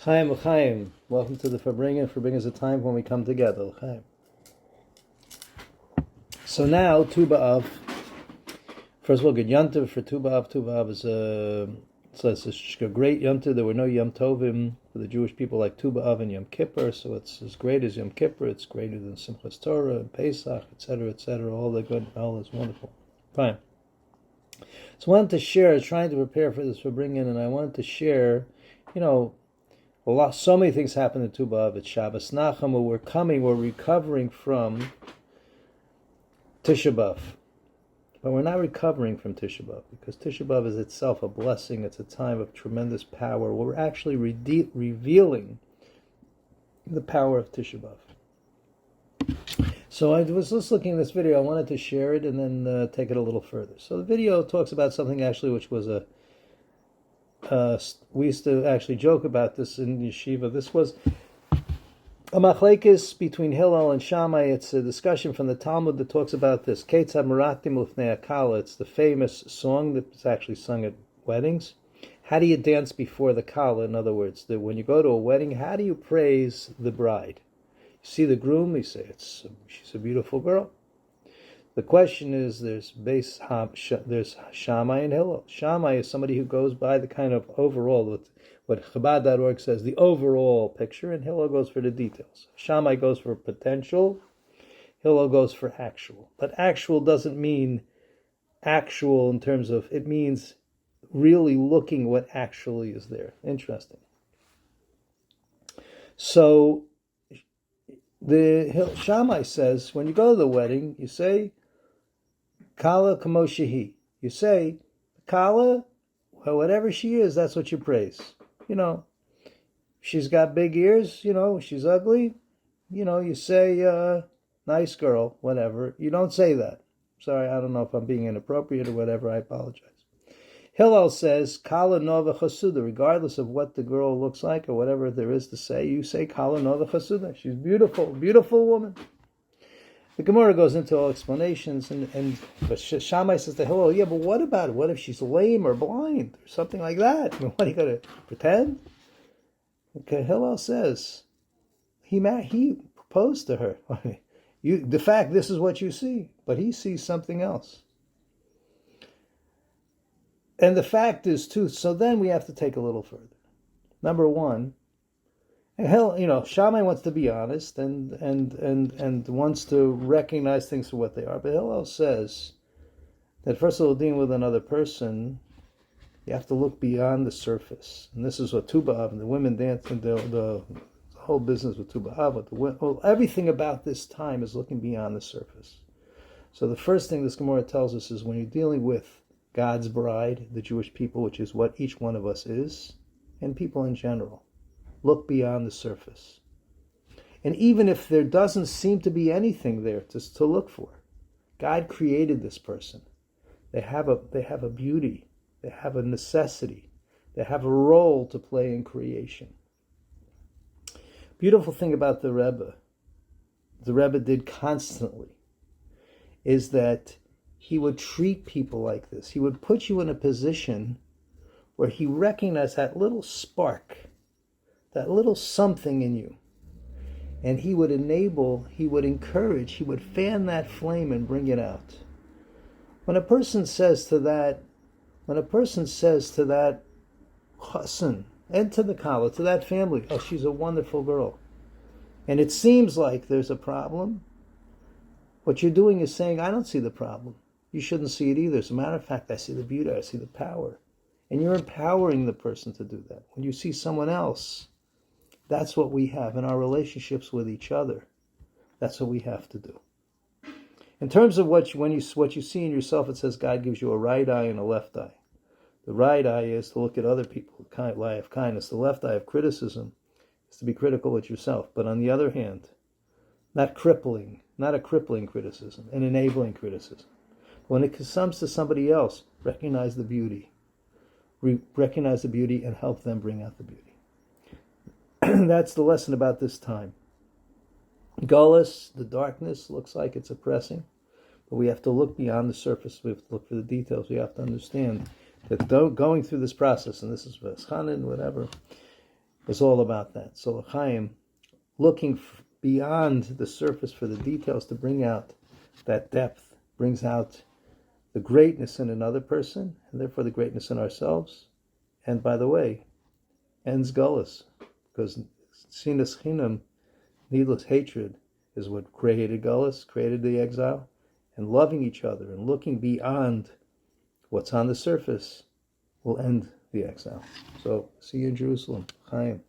Chaim, Chaim. Welcome to the Farbrengen. Farbrengen is a time when we come together. Chaim. So now, Tu B'Av. First of all, good Yontiv for Tu B'Av. Tu B'Av is a great Yontiv. There were no Yom Tovim for the Jewish people like Tu B'Av and Yom Kippur, so it's as great as Yom Kippur. It's greater than Simchas Torah and Pesach, etc., etc. All the good, all is wonderful. Fine. So I wanted to share, trying to prepare for this Farbrengen, and I wanted to share, so many things happen in Tu B'Av. It's Shabbos Nachum. We're recovering from Tisha B'Av. But we're not recovering from Tisha B'Av, because Tisha B'Av is itself a blessing. It's a time of tremendous power. We're actually revealing the power of Tisha B'Av. So I was just looking at this video. I wanted to share it and then take it a little further. So the video talks about something actually which was we used to actually joke about this in yeshiva. This was a machlekes between Hillel and Shammai. It's a discussion from the Talmud that talks about this. Ketzad maratim ufnei hakala. It's the famous song that's actually sung at weddings. How do you dance before the kala? In other words, when you go to a wedding, how do you praise the bride? You see the groom, you say she's a beautiful girl. The question is, there's Shammai and Hillel. Shammai is somebody who goes by the kind of overall, what Chabad.org says, the overall picture, and Hillel goes for the details. Shammai goes for potential, Hillel goes for actual. But actual doesn't mean actual in terms of, it means really looking what actually is there. Interesting. So, the Shammai says, when you go to the wedding, you say, Kala kamoshihi. You say, Kala, whatever she is, that's what you praise. She's got big ears, she's ugly. You say, nice girl, whatever. You don't say that. Sorry, I don't know if I'm being inappropriate or whatever, I apologize. Hillel says, Kala nova chasuda, regardless of what the girl looks like or whatever there is to say, you say Kala nova chasuda. She's beautiful, beautiful woman. The Gemara goes into all explanations, but Shammai says to Hillel, yeah, but what about it? What if she's lame or blind or something like that? What are you going to pretend? Okay, Hillel says, he proposed to her. This is what you see, but he sees something else. And the fact is, too, so then we have to take a little further. Number one, Shammai wants to be honest and wants to recognize things for what they are. But Hillel says that first of all, dealing with another person, you have to look beyond the surface. And this is what Tu B'Av and the women dance, and the whole business with Tu B'Av, everything about this time is looking beyond the surface. So the first thing this Gemara tells us is when you're dealing with God's bride, the Jewish people, which is what each one of us is, and people in general, look beyond the surface. And even if there doesn't seem to be anything there to look for, God created this person. They have a beauty, they have a necessity, they have a role to play in creation. Beautiful thing about the Rebbe did constantly, is that he would treat people like this. He would put you in a position where he recognized that little spark, that little something in you. And he would encourage, he would fan that flame and bring it out. When a person says to that chassan, and to the kala, to that family, oh, she's a wonderful girl, and it seems like there's a problem, what you're doing is saying, I don't see the problem. You shouldn't see it either. As a matter of fact, I see the beauty, I see the power. And you're empowering the person to do that. When you see someone else, that's what we have in our relationships with each other. That's what we have to do. In terms of what you see in yourself, it says God gives you a right eye and a left eye. The right eye is to look at other people with eye of kindness. The left eye of criticism is to be critical at yourself. But on the other hand, not a crippling criticism, an enabling criticism. When it comes to somebody else, recognize the beauty. Recognize the beauty and help them bring out the beauty. That's the lesson about this time. Gullus, the darkness, looks like it's oppressing, but we have to look beyond the surface. We have to look for the details. We have to understand that going through this process, and this is Veschanin, whatever, is all about that. So L'chaim, looking beyond the surface for the details to bring out that depth, brings out the greatness in another person, and therefore the greatness in ourselves. And by the way, ends gullus, because sinas chinam, needless hatred, is what created gullus, created the exile, and loving each other and looking beyond what's on the surface will end the exile. So see you in Jerusalem. Chaim.